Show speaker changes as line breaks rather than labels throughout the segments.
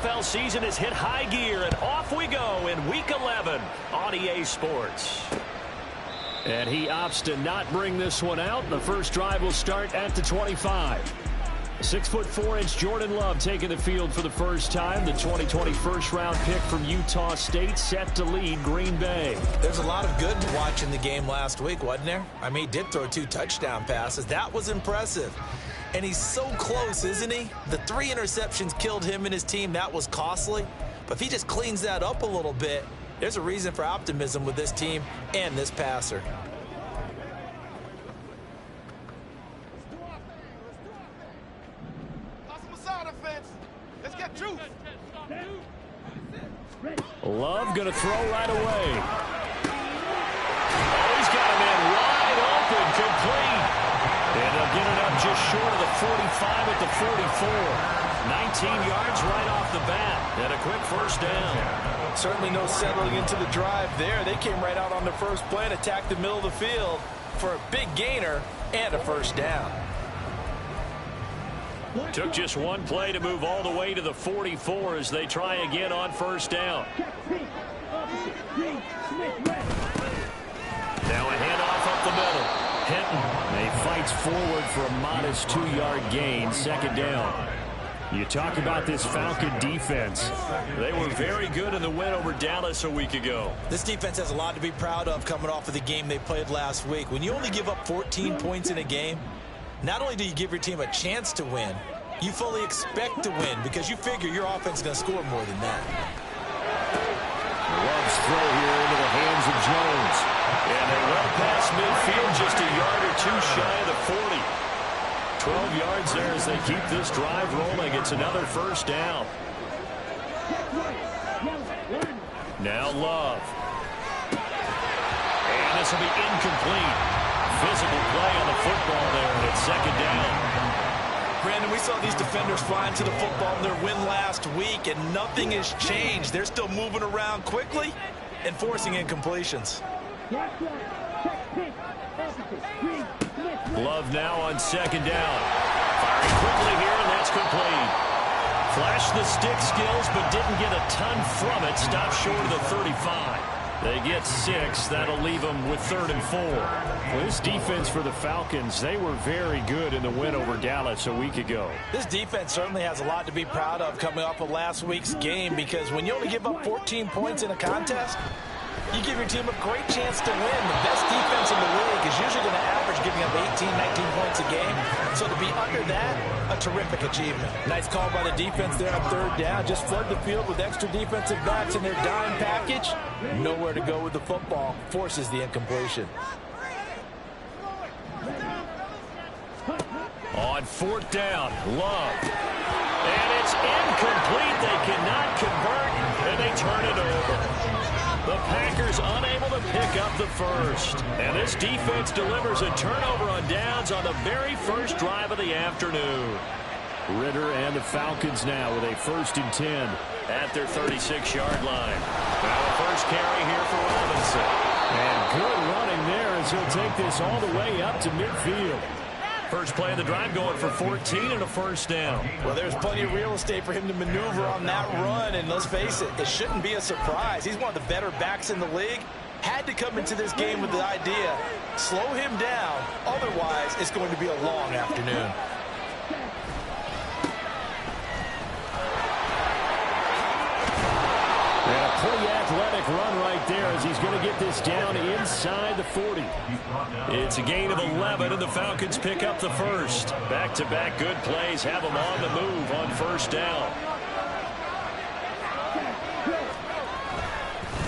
NFL season has hit high gear, and off we go in Week 11 on EA Sports. And he opts to not bring this one out. The first drive will start at the 25. 6'4" Jordan Love taking the field for the first time. The 2020 first-round pick from Utah State set to lead Green Bay.
There's a lot of good to watch in the game last week, wasn't there? I mean, he did throw 2 touchdown passes. That was impressive. And he's so close, isn't he? The 3 interceptions killed him and his team. That was costly. But if he just cleans that up a little bit, there's a reason for optimism with this team and this passer.
Love going to throw right away. Oh, he's got a man wide open, complete. And they'll get it up just short of the 45 at the 44. 19 yards right off the bat. And a quick first down.
Certainly no settling into the drive there. They came right out on the first play and attacked the middle of the field for a big gainer and a first down.
Took just one play to move all the way to the 44 as they try again on first down. Now a handoff up the middle. Hinton, he fights forward for a modest 2-yard gain, second down. You talk about this Falcon defense. They were very good in the win over Dallas a week ago.
This defense has a lot to be proud of coming off of the game they played last week. When you only give up 14 points in a game, not only do you give your team a chance to win, you fully expect to win because you figure your offense is going to score more than that.
Love's throw here into the hands of Jones. And they well past midfield, just a yard or 2 shy of the 40. 12 yards there as they keep this drive rolling. It's another first down. Now Love. And this will be incomplete. Physical play on the football there, and it's second down.
Brandon, we saw these defenders flying to the football in their win last week, and nothing has changed. They're still moving around quickly and forcing incompletions.
Love now on second down. Firing quickly here, and that's complete. Flashed the stick skills, but didn't get a ton from it. Stopped short of the 35. They get 6. That'll leave them with 3rd and 4. Well, this defense for the Falcons, they were very good in the win over Dallas a week ago.
This defense certainly has a lot to be proud of coming off of last week's game because when you only give up 14 points in a contest, you give your team a great chance to win. The best defense in the league is usually going to average giving up 18, 19 points a game. So to be under that, a terrific achievement. Nice call by the defense there on 3rd down. Just flood the field with extra defensive backs in their dime package. Nowhere to go with the football. Forces the incompletion.
On 4th down, Love. And it's incomplete. They cannot convert, and they turn it over. The Packers unable to pick up the first. And this defense delivers a turnover on downs on the very first drive of the afternoon. Ritter and the Falcons now with a 1st and 10 at their 36-yard line. Now a first carry here for Robinson. And good running there as he'll take this all the way up to midfield. First play of the drive going for 14 and a first down.
Well, there's plenty of real estate for him to maneuver on that run, and let's face it, it shouldn't be a surprise. He's one of the better backs in the league. Had to come into this game with the idea, slow him down, otherwise it's going to be a long afternoon.
And a pretty athletic run right there as he's going to get this down inside the 40. It's a gain of 11, and the Falcons pick up the first. Back-to-back good plays have them on the move on first down.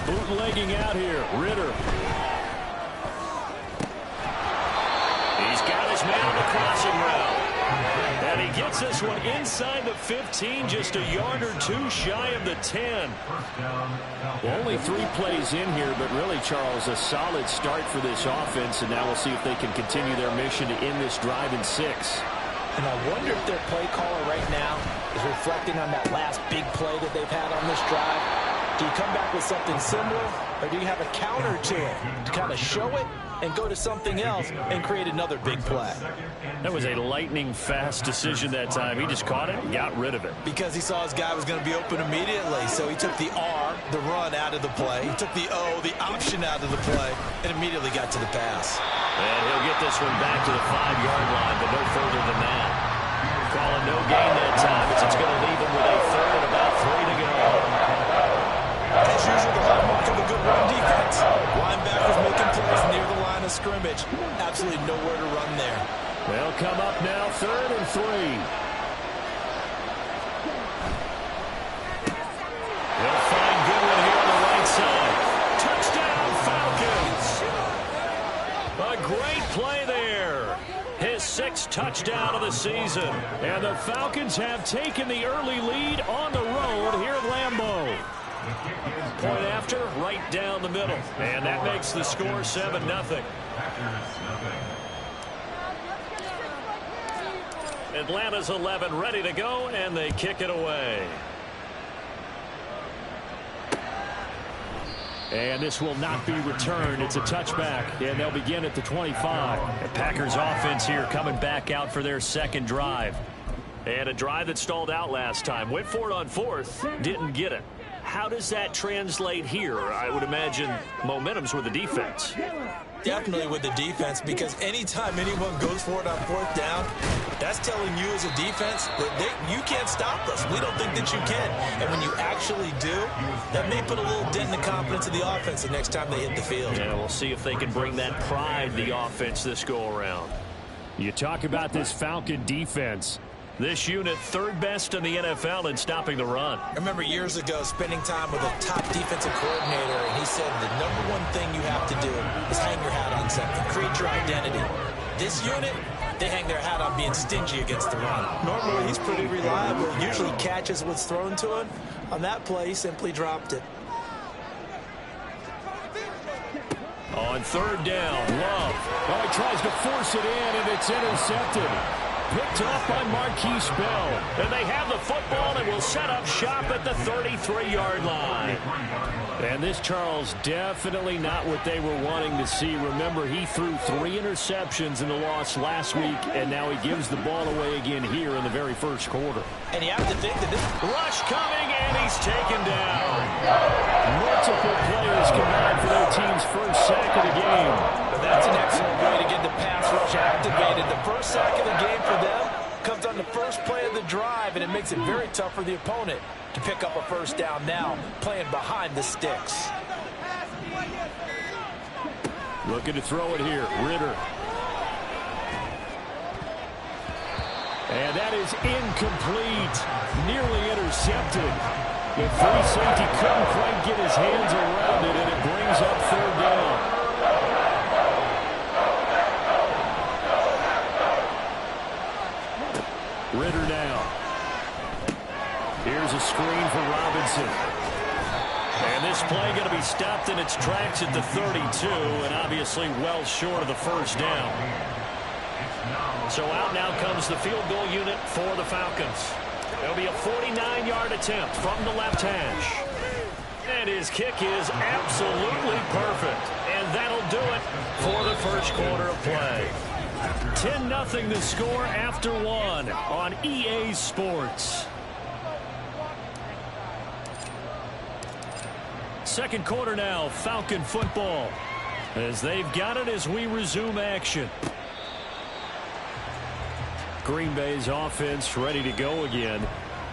Bootlegging out here, Ritter. He's got his man on the crossing route. And he gets this one inside the 15, just a yard or 2 shy of the 10. Well, only 3 plays in here, but really, Charles, a solid start for this offense, and now we'll see if they can continue their mission to end this drive in 6.
And I wonder if their play caller right now is reflecting on that last big play that they've had on this drive. Do you come back with something similar, or do you have a counter to it to kind of show it and go to something else and create another big play.
That was a lightning-fast decision that time. He just caught it and got rid of it.
Because he saw his guy was going to be open immediately, so he took the R, the run, out of the play. He took the O, the option, out of the play, and immediately got to the pass.
And he'll get this one back to the 5-yard line, but no further than that. Calling no gain that time. It's going to leave him with a third and about 3 to go.
As usual, the hallmark of a good run defense. Linebackers making plays near the line of scrimmage. Absolutely nowhere to run there.
They'll come up now, 3rd and 3. They'll find Goodwin here on the right side. Touchdown, Falcons. A great play there. His 6th touchdown of the season. And the Falcons have taken the early lead on the road here at Lambeau. Point after, right down the middle. And that makes the score 7-0. Atlanta's 11 ready to go, and they kick it away. And this will not be returned. It's a touchback, and they'll begin at the 25. The Packers offense here coming back out for their 2nd drive. And a drive that stalled out last time. Went for it on 4th, didn't get it. How does that translate here? I would imagine momentum's with the defense.
Definitely with the defense, because anytime anyone goes for it on 4th down, that's telling you as a defense that you can't stop us. We don't think that you can. And when you actually do, that may put a little dent in the confidence of the offense the next time they hit the field.
Yeah, we'll see if they can bring that pride to the offense this go-around. You talk about this Falcon defense. This unit 3rd best in the NFL in stopping the run.
I remember years ago spending time with a top defensive coordinator, and he said the #1 thing you have to do is hang your hat on something, create your identity. This unit, they hang their hat on being stingy against the run. Normally, he's pretty reliable. Usually catches what's thrown to him. On that play, he simply dropped it.
On 3rd down, Love. Oh, he tries to force it in, and it's intercepted. Picked off by Marquise Bell. And they have the football and will set up shop at the 33-yard line. And this, Charles, definitely not what they were wanting to see. Remember, he threw 3 interceptions in the loss last week, and now he gives the ball away again here in the very 1st quarter.
And you have to think that this
rush coming, and he's taken down. Multiple players combined for their team's 1st sack of the game.
But that's an excellent way to get the pass rush activated. The 1st sack of the game for them comes on the 1st play of the drive, and it makes it very tough for the opponent to pick up a 1st down now, playing behind the sticks.
Looking to throw it here, Ritter. And that is incomplete. Nearly intercepted. The free safety couldn't quite get his hands around it, and it brings up 3rd down. Ritter now. Here's a screen for Robinson. And this play going to be stopped in its tracks at the 32, and obviously well short of the 1st down. So out now comes the field goal unit for the Falcons. It'll be a 49-yard attempt from the left hash. And his kick is absolutely perfect. And that'll do it for the 1st quarter of play. 10-0 the score after 1 on EA Sports. 2nd quarter now, Falcon football. As they've got it as we resume action. Green Bay's offense ready to go again.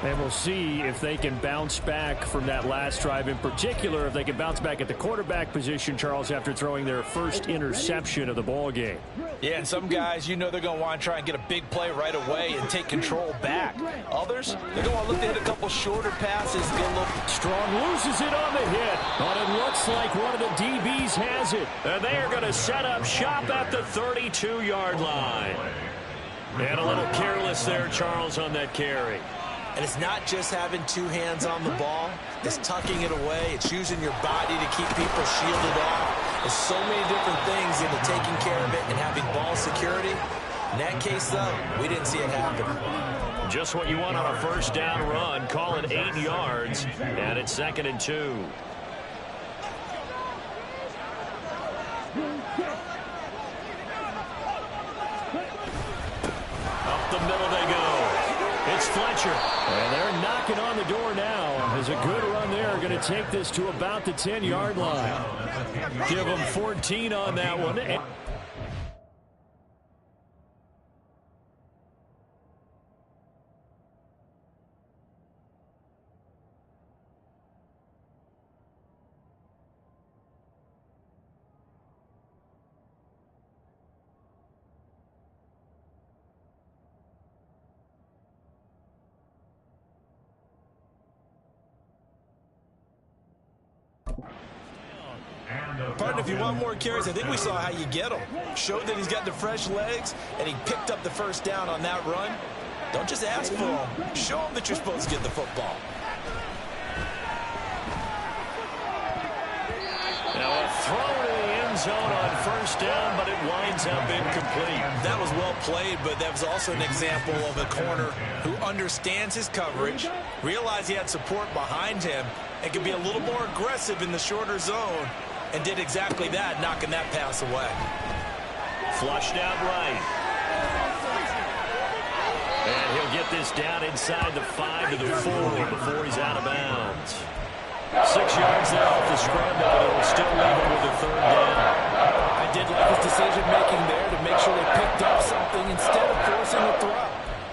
And we'll see if they can bounce back from that last drive. In particular, if they can bounce back at the quarterback position, Charles, after throwing their 1st interception of the ball game.
Yeah, and some guys, you know they're going to want to try and get a big play right away and take control back. Others, they're going to want to look to hit a couple shorter passes. Get a little...
Strong loses it on the hit. But it looks like one of the DBs has it. And they are going to set up shop at the 32-yard line. And a little careless there, Charles, on that carry.
And it's not just having 2 hands on the ball. It's tucking it away. It's using your body to keep people shielded off. There's so many different things into taking care of it and having ball security. In that case, though, we didn't see it happen.
Just what you want on a 1st down run. Call it 8 yards. And it's 2nd and 2.
future.
And they're knocking on the door now. As a good run there, going to take this to about the 10-yard line. Give them 14 on that one.
Partner, if you want more carries, I think we saw how you get them. Showed that he's got the fresh legs, and he picked up the first down on that run. Don't just ask for them. Show them that you're supposed to get the football.
Now a throw to the end zone on first down, but it winds up incomplete.
That was well played, but that was also an example of a corner who understands his coverage, realized he had support behind him, and could be a little more aggressive in the shorter zone, and did exactly that, knocking that pass away.
Flushed out right. And he'll get this down inside the 5 to the 4 before he's out of bounds. 6 yards there off the scramble, but it will still leave him with a third down.
I did like his decision-making there to make sure they picked up something instead of forcing the throw.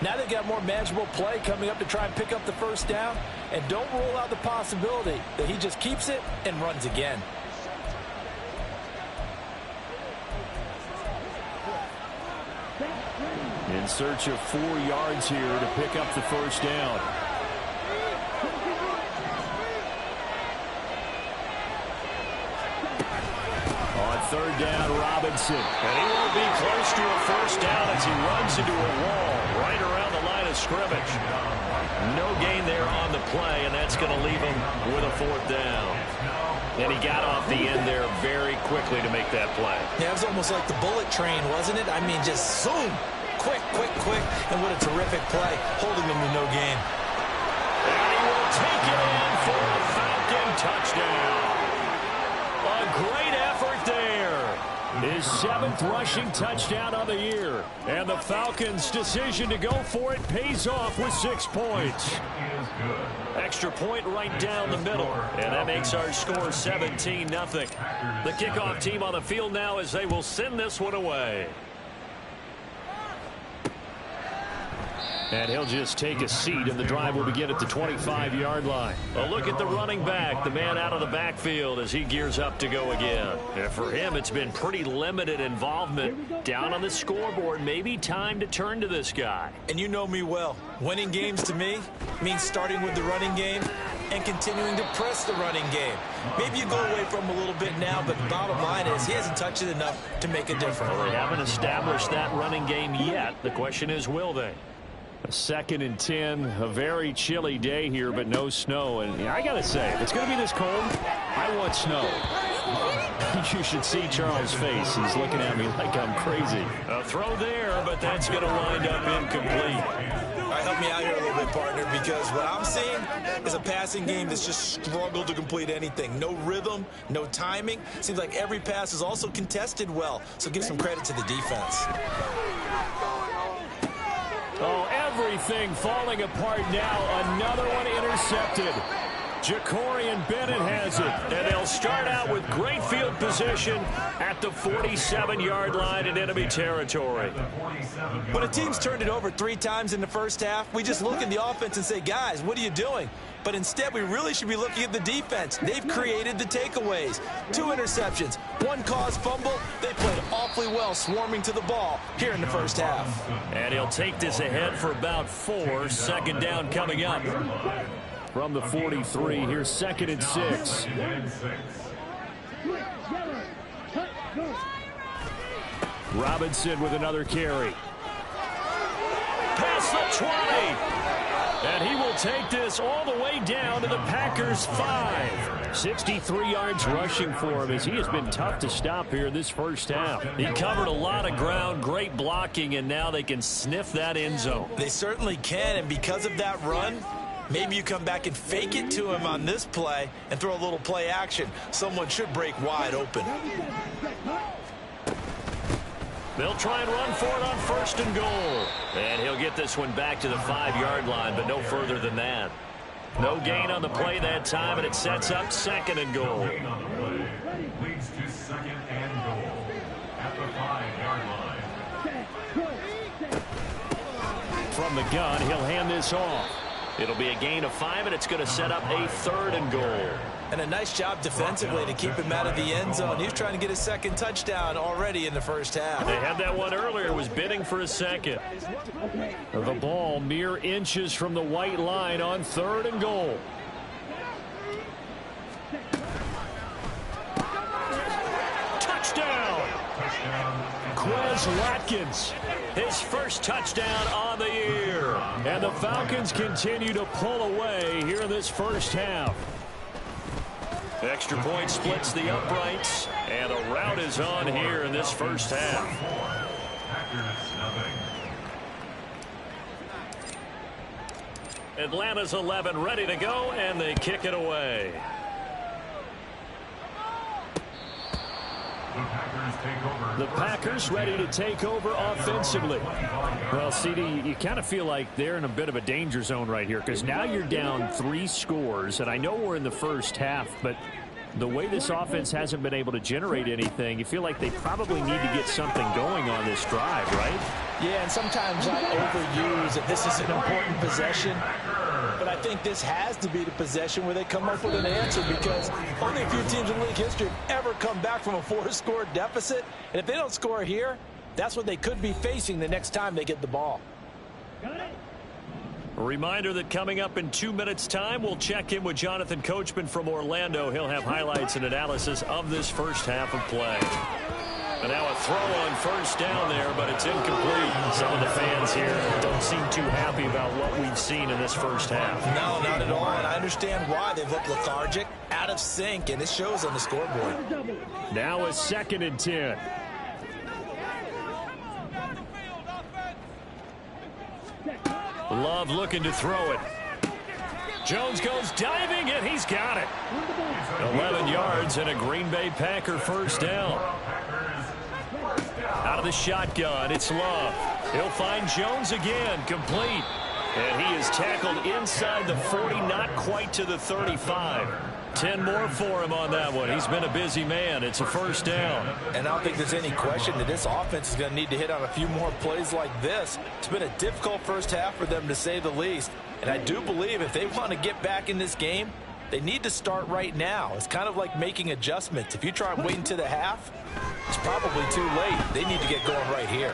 Now they've got more manageable play coming up to try and pick up the first down, and don't rule out the possibility that he just keeps it and runs again.
In search of 4 yards here to pick up the first down. On third down, Robinson. And he won't be close to a first down as he runs into a wall right around the line of scrimmage. No gain there on the play, and that's going to leave him with a fourth down. And he got off the end there very quickly to make that play.
Yeah, it was almost like the bullet train, wasn't it? I mean, just zoom. Quick, quick, quick. And what a terrific play, holding them to no gain.
And he will take it in for a Falcon touchdown. A great effort there. His 7th rushing touchdown of the year. And the Falcons' decision to go for it pays off with 6 points. Extra point right down the middle. And that makes our score 17-0. The kickoff team on the field now as they will send this one away. And he'll just take a seat, and the drive will begin at the 25-yard line. A look at the running back, the man out of the backfield as he gears up to go again. And for him, it's been pretty limited involvement. Down on the scoreboard, maybe time to turn to this guy.
And you know me well. Winning games to me means starting with the running game and continuing to press the running game. Maybe you go away from him a little bit now, but the bottom line is he hasn't touched it enough to make a difference.
Well, they haven't established that running game yet. The question is, will they? A 2nd and 10, a very chilly day here, but no snow. And I got to say, if it's going to be this cold, I want snow. You should see Charles' face. He's looking at me like I'm crazy. A throw there, but that's going to wind up incomplete.
All right, help me out here a little bit, partner, because what I'm seeing is a passing game that's just struggled to complete anything. No rhythm, no timing. Seems like every pass is also contested well, so give some credit to the defense.
Oh, everything falling apart now. Another one intercepted. Jacorian Bennett has it. And they'll start out with great field position at the 47-yard line in enemy territory.
When a team's turned it over 3 times in the first half, we just look at the offense and say, guys, what are you doing? But instead, we really should be looking at the defense. They've created the takeaways. 2 interceptions, 1 caused fumble. They played awfully well swarming to the ball here in the first half.
And he'll take this ahead for about 4. Second down coming up. From the 43, here's 2nd and 6. Robinson with another carry. Past the 20. And he will take this all the way down to the Packers' 5. 63 yards rushing for him as he has been tough to stop here this first half. He covered a lot of ground, great blocking, and now they can sniff that end zone.
They certainly can, and because of that run, maybe you come back and fake it to him on this play and throw a little play action. Someone should break wide open.
They'll try and run for it on 1st and goal. And he'll get this one back to the 5-yard line, but no further than that. No gain on the play that time, and it sets up 2nd and goal.
Leads to 2nd and goal at the 5-yard line.
From the gun, he'll hand this off. It'll be a gain of 5, and it's going to set up a 3rd and goal.
And a nice job defensively to keep him out of the end zone. He was trying to get his 2nd touchdown already in the first half.
They had that one earlier, was bidding for a 2nd. The ball mere inches from the white line on 3rd and goal. Touchdown! Quez Watkins, his first touchdown on the year. And the Falcons continue to pull away here in this first half. Extra point splits the uprights, and a rout is on here in this first half. Atlanta's 11 ready to go, and they kick it away. The Packers ready to take over offensively. Well, CD, you kind of feel like they're in a bit of a danger zone right here because now you're down 3 scores, and I know we're in the first half, but the way this offense hasn't been able to generate anything, you feel like they probably need to get something going on this drive, right?
Yeah, and sometimes I overuse that this is an important possession. But I think this has to be the possession where they come up with an answer because only a few teams in league history have ever come back from a 4-score deficit. And if they don't score here, that's what they could be facing the next time they get the ball.
A reminder that coming up in 2 minutes' time, we'll check in with Jonathan Coachman from Orlando. He'll have highlights and analysis of this first half of play. And now a throw on 1st down there, but it's incomplete. Some of the fans here don't seem too happy about what we've seen in this first half.
No, not at all, and I understand why. They've looked lethargic, out of sync, and it shows on the scoreboard.
Now a 2nd and 10. Love looking to throw it. Jones goes diving, and he's got it. 11 yards and a Green Bay Packer 1st down. Out of the shotgun, it's Love. He'll find Jones again, complete. And he is tackled inside the 40, not quite to the 35. 10 more for him on that one. He's been a busy man. It's a 1st down.
And I don't think there's any question that this offense is going to need to hit on a few more plays like this. It's been a difficult first half for them, to say the least. And I do believe if they want to get back in this game, they need to start right now. It's kind of like making adjustments. If you try and wait until the half, it's probably too late. They need to get going right here.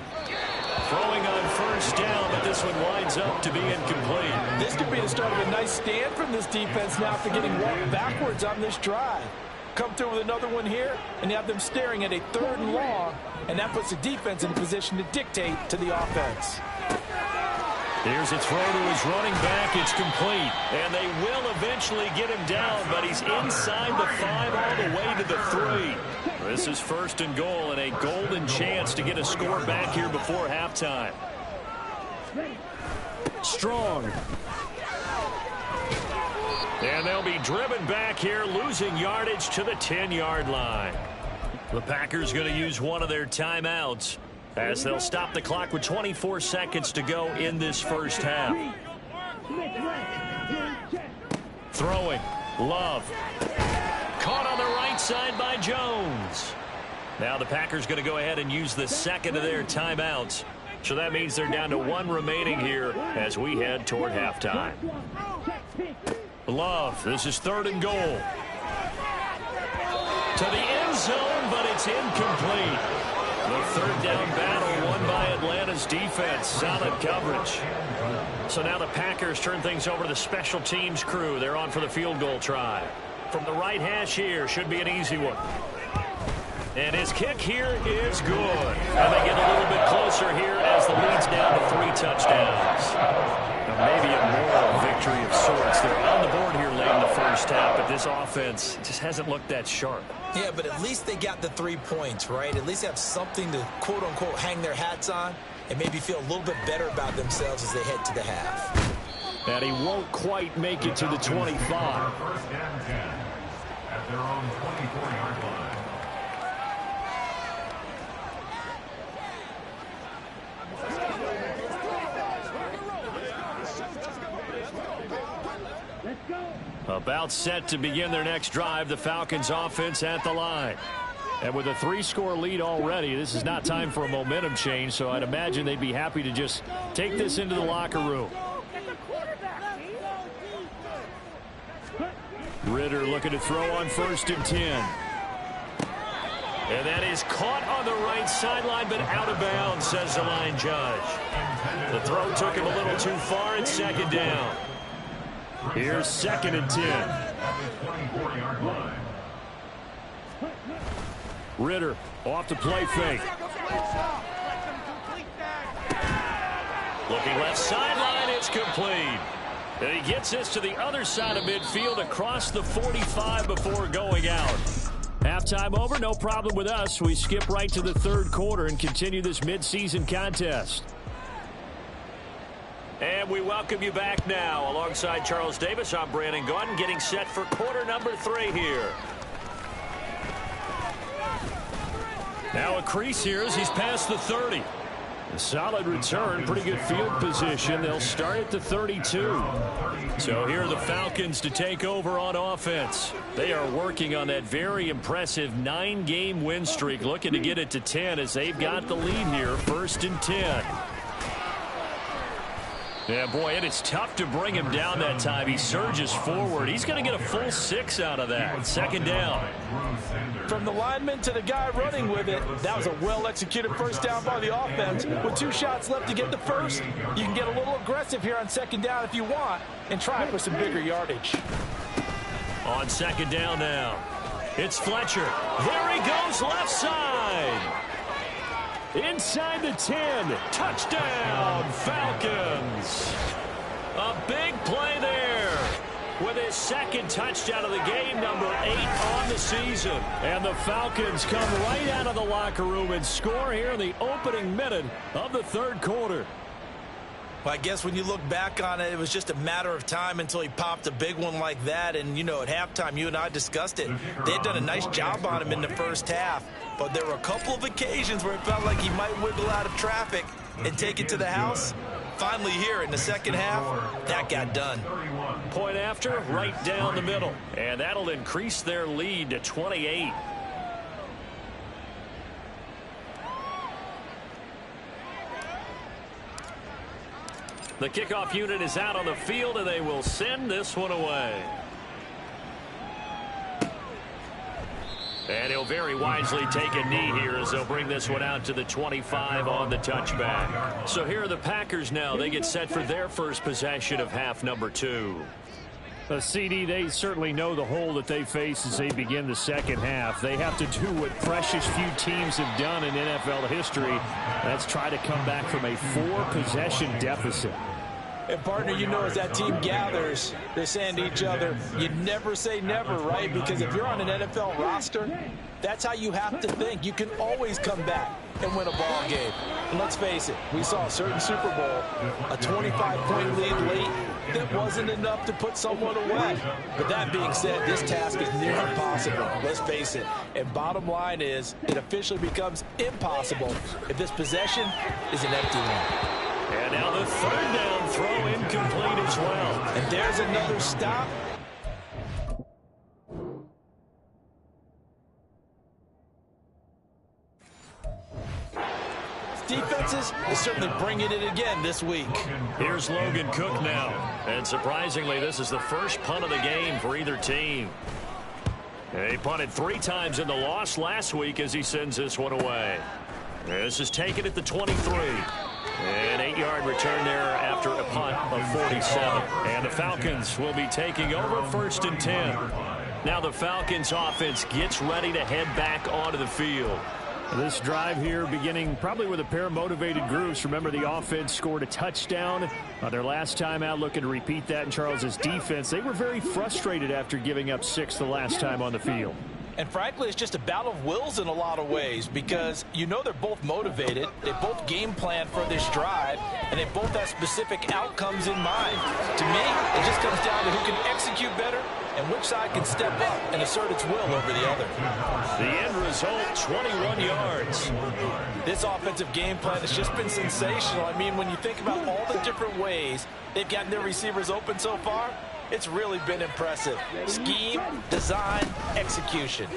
Throwing on 1st down, but this one winds up to be incomplete.
This could be the start of a nice stand from this defense now after getting walked backwards on this drive. Come through with another one here, and you have them staring at a 3rd and long, and that puts the defense in a position to dictate to the offense.
Here's a throw to his running back. It's complete. And they will eventually get him down, but he's inside the 5 all the way to the 3. This is 1st and goal and a golden chance to get a score back here before halftime. Strong. And they'll be driven back here, losing yardage to the 10-yard line. The Packers going to use one of their timeouts as they'll stop the clock with 24 seconds to go in this first half. Throwing. Love. Caught on the right side by Jones. Now the Packers going to go ahead and use the 2nd of their timeouts. So that means they're down to 1 remaining here as we head toward halftime. Love. This is 3rd and goal. To the end zone, but it's incomplete. The 3rd down battle won by Atlanta's defense. Solid coverage. So now the Packers turn things over to the special teams crew. They're on for the field goal try. From the right hash here, should be an easy one. And his kick here is good. And they get a little bit closer here as the lead's down to 3 touchdowns. Now maybe a moral victory of sorts. They're on the board here late in the first half, but this offense just hasn't looked that sharp.
Yeah, but at least they got the 3 points, right? At least they have something to, quote-unquote, hang their hats on and maybe feel a little bit better about themselves as they head to the half.
And he won't quite make it to the 25.
1st and 10 at their own 24-yard line.
About set to begin their next drive, the Falcons offense at the line. And with a 3-score lead already, this is not time for a momentum change, so I'd imagine they'd be happy to just take this into the locker room. Ritter looking to throw on 1st and 10. And that is caught on the right sideline, but out of bounds, says the line judge. The throw took him a little too far, and 2nd down. Here's 2nd and 10. Ritter off the play fake. Looking left sideline, it's complete. And he gets this to the other side of midfield across the 45 before going out. Halftime over, no problem with us. We skip right to the 3rd quarter and continue this midseason contest. And we welcome you back now. Alongside Charles Davis, I'm Brandon Gaudin, getting set for quarter number 3 here. Now a crease here as he's past the 30. A solid return, pretty good field position. They'll start at the 32. So here are the Falcons to take over on offense. They are working on that very impressive 9-game win streak, looking to get it to 10 as they've got the lead here, 1st and 10. Yeah, boy, and it's tough to bring him down that time. He surges forward. He's going to get a full 6 out of that. 2nd down.
From the lineman to the guy running with it, that was a well-executed 1st down by the offense. With 2 shots left to get the 1st, you can get a little aggressive here on 2nd down if you want and try for some bigger yardage.
On 2nd down now, it's Fletcher. There he goes, left side. Inside the 10. Touchdown, Falcons. A big play there with his 2nd touchdown of the game, number 8 on the season. And the Falcons come right out of the locker room and score here in the opening minute of the 3rd quarter.
Well, I guess when you look back on it, it was just a matter of time until he popped a big one like that. And, you know, at halftime, you and I discussed it. They had done a nice job on him in the 1st half. But there were a couple of occasions where it felt like he might wiggle out of traffic and take it to the house. Finally here in the 2nd half, that got done.
Point after, right down the middle. And that'll increase their lead to 28. The kickoff unit is out on the field, and they will send this one away. And he'll very wisely take a knee here as they'll bring this one out to the 25 on the touchback. So here are the Packers now. They get set for their first possession of half number 2.
CD, they certainly know the hole that they face as they begin the 2nd half. They have to do what precious few teams have done in NFL history. That's try to come back from a 4-possession deficit.
And, partner, you know, as that team gathers, they're saying to each other, you never say never, right? Because if you're on an NFL roster, that's how you have to think. You can always come back and win a ball game. And let's face it, we saw a certain Super Bowl, a 25-point lead late that wasn't enough to put someone away. But that being said, this task is near impossible. Let's face it. And bottom line is, it officially becomes impossible if this possession is an empty one.
And now the 3rd down throw incomplete as well.
And there's another stop. Defenses is certainly bringing it again this week.
Here's Logan Cook now. And surprisingly, this is the first punt of the game for either team. They punted 3 times in the loss last week as he sends this one away. This is taken at the 23. An 8-yard return there after a punt of 47. And the Falcons will be taking over 1st and 10. Now the Falcons offense gets ready to head back onto the field.
This drive here beginning probably with a pair of motivated groups. Remember, the offense scored a touchdown their last time out, looking to repeat that in Charles's defense. They were very frustrated after giving up 6 the last time on the field.
And frankly, it's just a battle of wills in a lot of ways because you know they're both motivated. They both game plan for this drive, and they both have specific outcomes in mind. To me, it just comes down to who can execute better and which side can step up and assert its will over the other.
The end result, 21 yards.
This offensive game plan has just been sensational. I mean, when you think about all the different ways they've gotten their receivers open so far, It's really been impressive. Scheme, design, execution.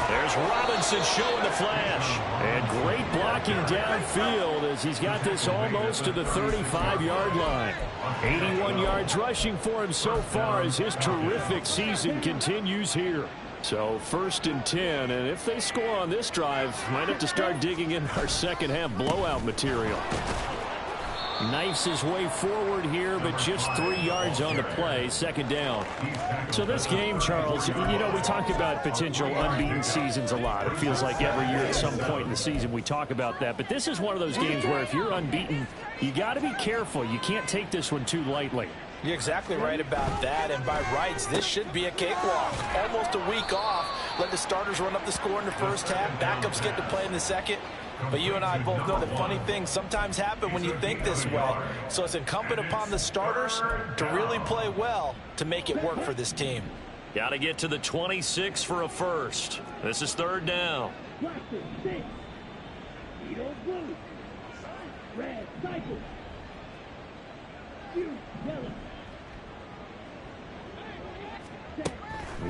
There's Robinson showing the flash.
And great blocking downfield as he's got this almost to the 35-yard line. 81 yards rushing for him so far as his terrific season continues here. So 1st and 10, and if they score on this drive, might have to start digging in our second half blowout material. Knifes his way forward here, but just 3 yards on the play, 2nd down. So this game, Charles, you know, we talk about potential unbeaten seasons a lot. It feels like every year at some point in the season we talk about that. But this is one of those games where if you're unbeaten, you got to be careful. You can't take this one too lightly.
You're exactly right about that, and by rights, this should be a cakewalk. Almost a week off. Let the starters run up the score in the first half. Backups get to play in the second. But you and I both know that funny things sometimes happen when you think this way. So it's incumbent upon the starters to really play well to make it work for this team.
Got to get to the 26 for a first. This is 3rd down.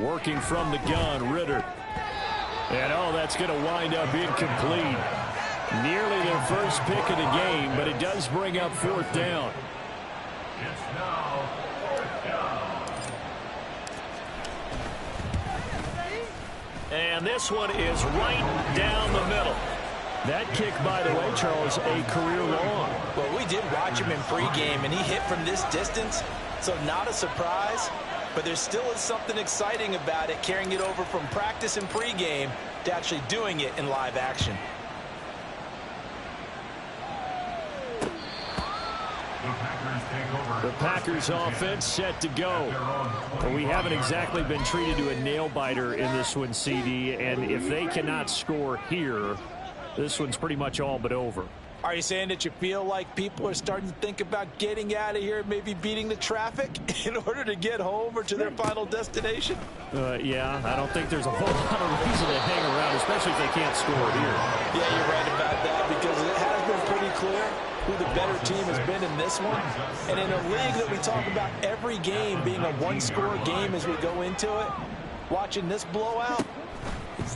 Working from the gun, Ritter. And oh, that's going to wind up incomplete. Nearly their first pick of the game, but it does bring up 4th down.
It's now 4th down.
And this one is right down the middle.
That kick, by the way, Charles, a career long.
Well, we did watch him in pregame, and he hit from this distance, so not a surprise. But there still is something exciting about it, carrying it over from practice and pregame to actually doing it in live action.
The Packers offense set to go. But we haven't exactly been treated to a nail-biter in this one, CD, and if they cannot score here, this one's pretty much all but over.
Are you saying that you feel like people are starting to think about getting out of here and maybe beating the traffic in order to get home or to their final destination?
Yeah, I don't think there's a whole lot of reason to hang around, especially if they can't score here.
Yeah, you're right about that, because it has been pretty clear who the better team has been in this one. And in a league that we talk about every game being a one-score game as we go into it, watching this blowout,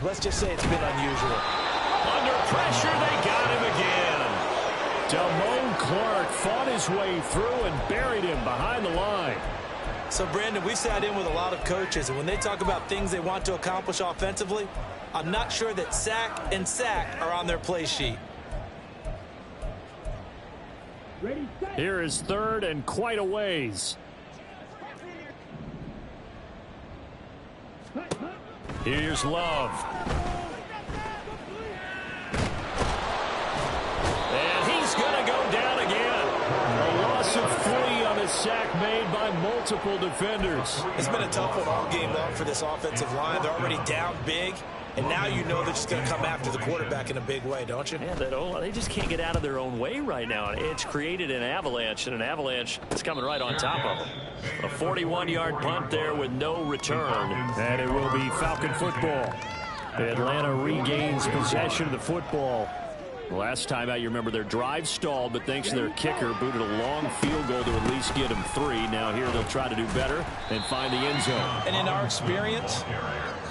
let's just say it's been unusual.
Under pressure, they got him again.
Damone Clark fought his way through and buried him behind the line.
So, Brandon, we sat in with a lot of coaches, and when they talk about things they want to accomplish offensively, I'm not sure that sack and sack are on their play sheet.
Here is 3rd and quite a ways. Here's Love.
And he's going to go down again.
A loss of 3 on a sack made by multiple defenders.
It's been a tough one all game long for this offensive line. They're already down big, and now you know they're just going to come after the quarterback in a big way, don't you?
Yeah, they just can't get out of their own way right now. It's created an avalanche, and an avalanche is coming right on top of them. A 41-yard punt there with no return.
And it will be Falcon football. Atlanta regains possession of the football. Last time out, you remember their drive stalled, but thanks to their kicker, booted a long field goal to at least get them 3. Now here they'll try to do better and find the end zone.
And in our experience,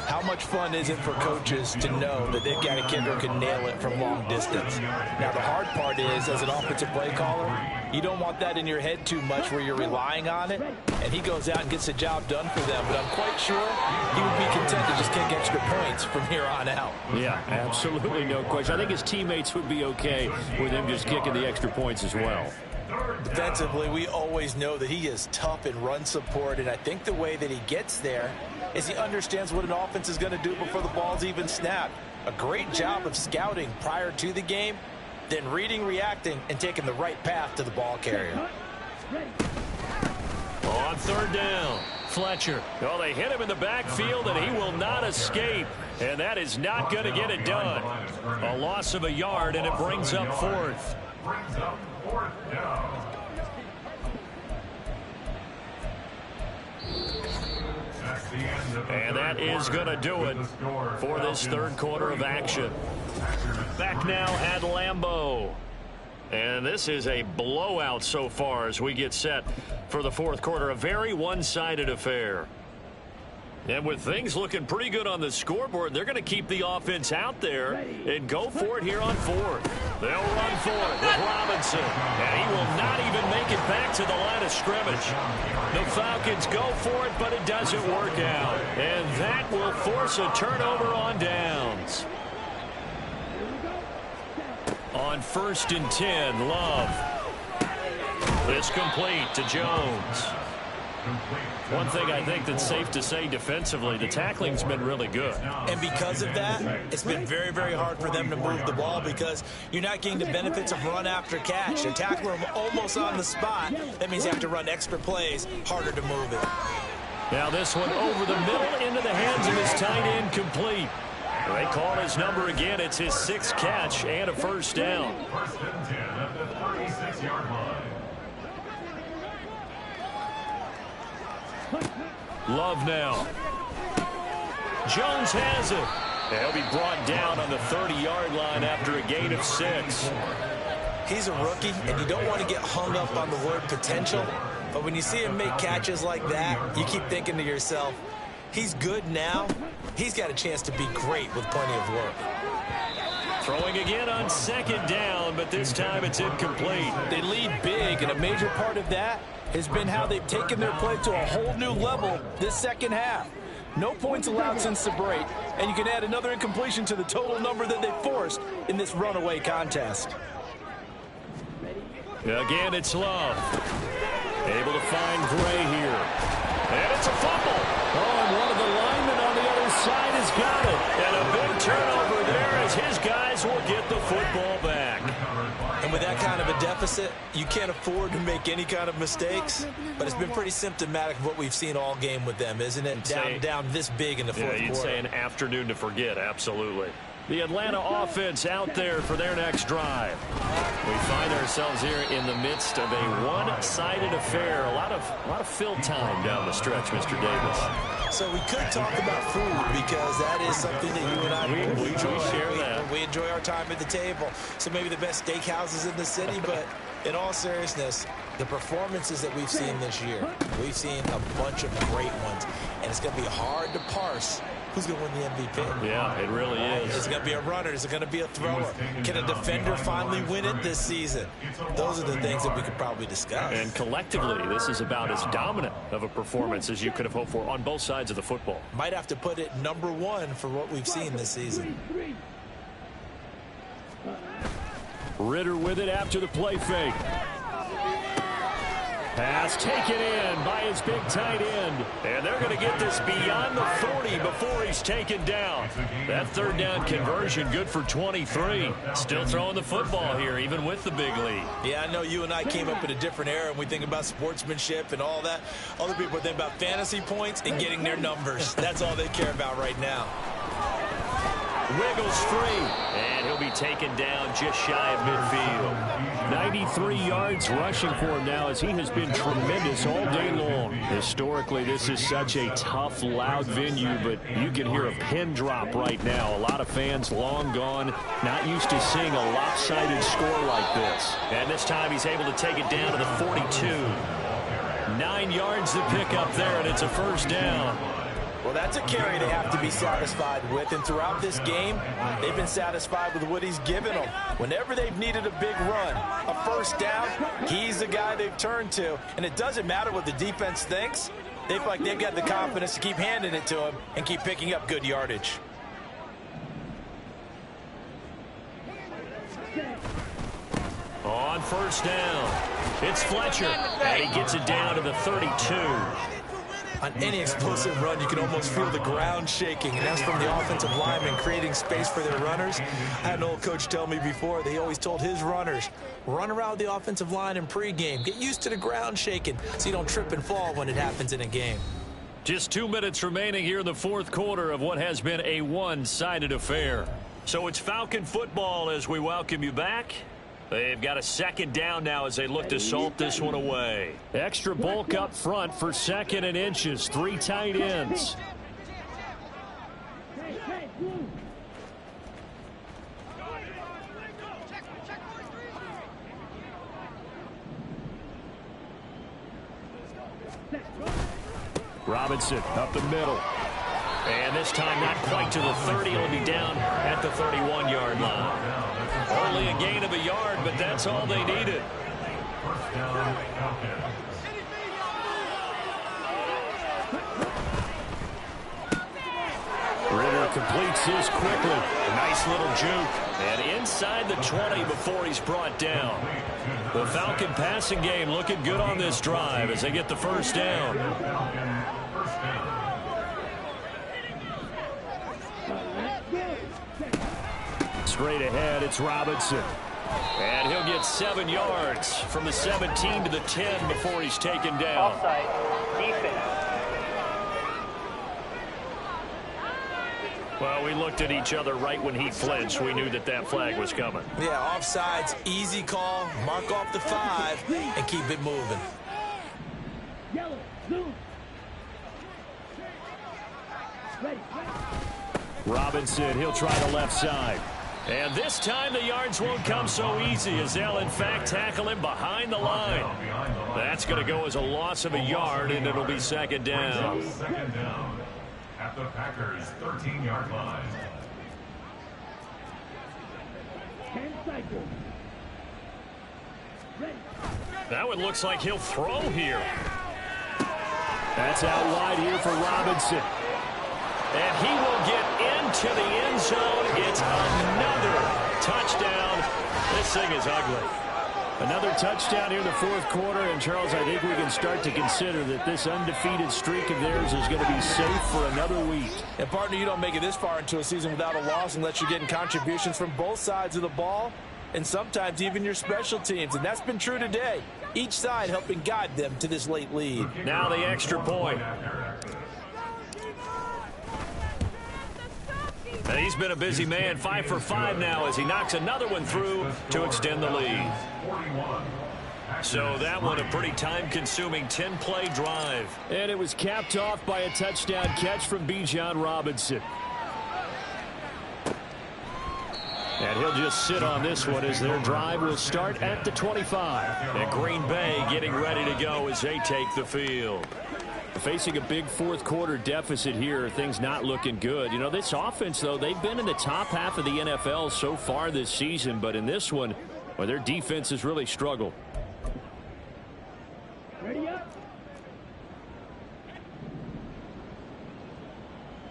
how much fun is it for coaches to know that they've got a kicker who can nail it from long distance? Now, the hard part is, as an offensive play caller, you don't want that in your head too much where you're relying on it, and he goes out and gets the job done for them. But I'm quite sure he would be content to just kick extra points from here on out.
Yeah, absolutely no question. I think his teammates would be okay with him just kicking the extra points as well.
Defensively, we always know that he is tough in run support, and I think the way that he gets there is he understands what an offense is going to do before the ball's even snapped. A great job of scouting prior to the game, then reading, reacting, and taking the right path to the ball carrier.
On 3rd down, Fletcher. Well, they hit him in the backfield, and he will not escape. And that is not going to get it done. A loss of a yard, and it brings up 4th.
Brings up 4th down.
And that is going to do it for this 3rd quarter of action. Back now at Lambeau. And this is a blowout so far as we get set for the fourth quarter. A very one-sided affair. And with things looking pretty good on the scoreboard, they're going to keep the offense out there and go for it here on fourth. They'll run for it with Robinson. And he will not even make it back to the line of scrimmage. The Falcons go for it, but it doesn't work out. And that will force a turnover on downs. On 1st and 10, Love. It's complete to Jones. One thing I think that's safe to say defensively, the tackling's been really good.
And because of that, it's been very, very hard for them to move the ball because you're not getting the benefits of run after catch. They tackle them almost on the spot. That means you have to run extra plays, harder to move it.
Now this one over the middle into the hands of his tight end, complete. They call his number again. It's his 6th catch and a first down.
1st and 10 at the 36-yard line.
Love now. Jones has it. He'll be brought down on the 30-yard line after a gain of 6.
He's a rookie, and you don't want to get hung up on the word potential. But when you see him make catches like that, you keep thinking to yourself, he's good now. He's got a chance to be great with plenty of work.
Throwing again on 2nd down, but this time it's incomplete.
They lead big, and a major part of that has been how they've taken their play to a whole new level this second half. No points allowed since the break, and you can add another incompletion to the total number that they forced in this runaway contest.
Again, it's Love. Able to find Gray here. And it's a fumble. Oh, and one of the linemen on the other side has got it. And a big turnover there as his guys will get the football back.
And with that kind of a deficit, you can't afford to make any kind of mistakes. But it's been pretty symptomatic of what we've seen all game with them, isn't it? Down this big in the fourth quarter.
Yeah, you'd say an afternoon to forget, absolutely. The Atlanta offense out there for their next drive. We find ourselves here in the midst of a one-sided affair. A lot of fill time down the stretch, Mr. Davis.
So we could talk about food because that is something that you and I
we share that.
We enjoy our time at the table. So maybe the best steakhouses in the city, but in all seriousnness, the performances that we've seen this year, we've seen a bunch of great ones, and it's going to be hard to parse who's going to win the MVP.
Yeah, it really is.
Is it going to be a runner? Is it going to be a thrower? Can a defender finally win it this season? Those are the things that we could probably discuss.
And collectively, this is about as dominant of a performance as you could have hoped for on both sides of the football.
Might have to put it number 1 for what we've seen this season.
Ritter with it after the play fake. Pass taken in by his big tight end.
And they're going to get this beyond the 40 before he's taken down. That 3rd down conversion good for 23. Still throwing the football here, even with the big lead.
Yeah, I know you and I came up in a different era, and we think about sportsmanship and all that. Other people think about fantasy points and getting their numbers. That's all they care about right now.
Wiggles free, and he'll be taken down just shy of midfield.
93 yards rushing for him now as he has been tremendous all day long. Historically, this is such a tough, loud venue, but you can hear a pin drop right now. A lot of fans long gone, not used to seeing a lopsided score like this.
And this time he's able to take it down to the 42. 9 yards to pick up there, and it's a first down.
Well, that's a carry they have to be satisfied with, and throughout this game, they've been satisfied with what he's given them. Whenever they've needed a big run, a first down, he's the guy they've turned to, and it doesn't matter what the defense thinks. They feel like they've got the confidence to keep handing it to him and keep picking up good yardage.
On first down, it's Fletcher, and he gets it down to the 32.
On any explosive run, you can almost feel the ground shaking, and that's from the offensive linemen creating space for their runners. I had an old coach tell me before, they always told his runners, run around the offensive line in pregame. Get used to the ground shaking so you don't trip and fall when it happens in a game.
Just 2 minutes remaining here in the fourth quarter of what has been a one-sided affair. So it's Falcon football as we welcome you back. They've got a 2nd down now as they look to salt this one away.
Extra bulk up front for 2nd and inches. 3 tight ends. Robinson up the middle.
And this time not quite to the 30. He'll be down at the 31-yard line. Only a gain of a yard, but that's all they needed.
First down, Falcons.
Ritter completes his quickly.
Nice little juke. And inside the 20 before he's brought down. The Falcon passing game looking good on this drive as they get the first down.
Straight ahead, it's Robinson.
And he'll get 7 yards from the 17 to the 10 before he's taken down.
Offside. Defense.
Well, we looked at each other right when he flinched. We knew that that flag was coming.
Yeah, offsides, easy call. Mark off the 5 and keep it moving.
Yellow. Zoom. Ready.
Robinson, he'll try the left side.
And this time the yards won't come so easy as they'll in fact tackle him behind the line. That's going to go as a loss of a yard, and it'll be second down.
Second down at the Packers' 13-yard line.
10 cycles. Ready.
That one looks like he'll throw here.
That's out wide here for Robinson.
And he will get into the end zone. It's another touchdown. This thing is ugly.
Another touchdown here in the fourth quarter. And, Charles, I think we can start to consider that this undefeated streak of theirs is going to be safe for another week.
And, partner, you don't make it this far into a season without a loss unless you're getting contributions from both sides of the ball and sometimes even your special teams. And that's been true today. Each side helping guide them to this late lead.
Now the extra point. And he's been a busy man, 5 for 5 now as he knocks another one through to extend the lead. So that one a pretty time-consuming 10-play drive.
And it was capped off by a touchdown catch from Bijan Robinson. And he'll just sit on this one as their drive will start at the 25.
And Green Bay getting ready to go as they take the field.
Facing a big fourth quarter deficit here, things not looking good. You know, this offense, though, they've been in the top half of the NFL so far this season, but in this one, well, their defense has really struggled.
Ready up.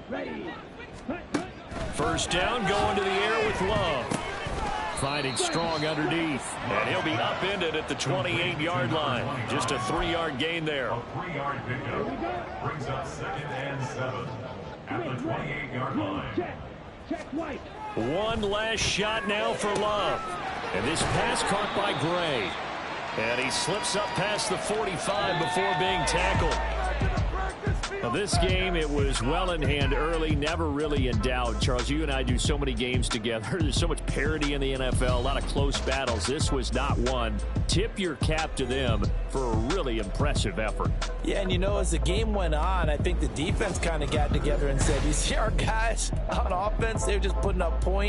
Ready.
First down, going to the air with Love. Finding strong underneath.
And he'll be upended at the 28-yard line. Just a 3-yard gain there.
A 3-yard pickup brings up 2nd and 7 at the 28-yard line.
Check white.
One last shot now for Love.
And this pass caught by Gray.
And he slips up past the 45 before being tackled.
Well, this game, it was well in hand early, never really in doubt. Charles, you and I do so many games together. There's so much parity in the NFL, a lot of close battles. This was not one. Tip your cap to them for a really impressive effort.
Yeah, and you know, as the game went on, I think the defense kind of got together and said, you see our guys on offense, they're just putting up points.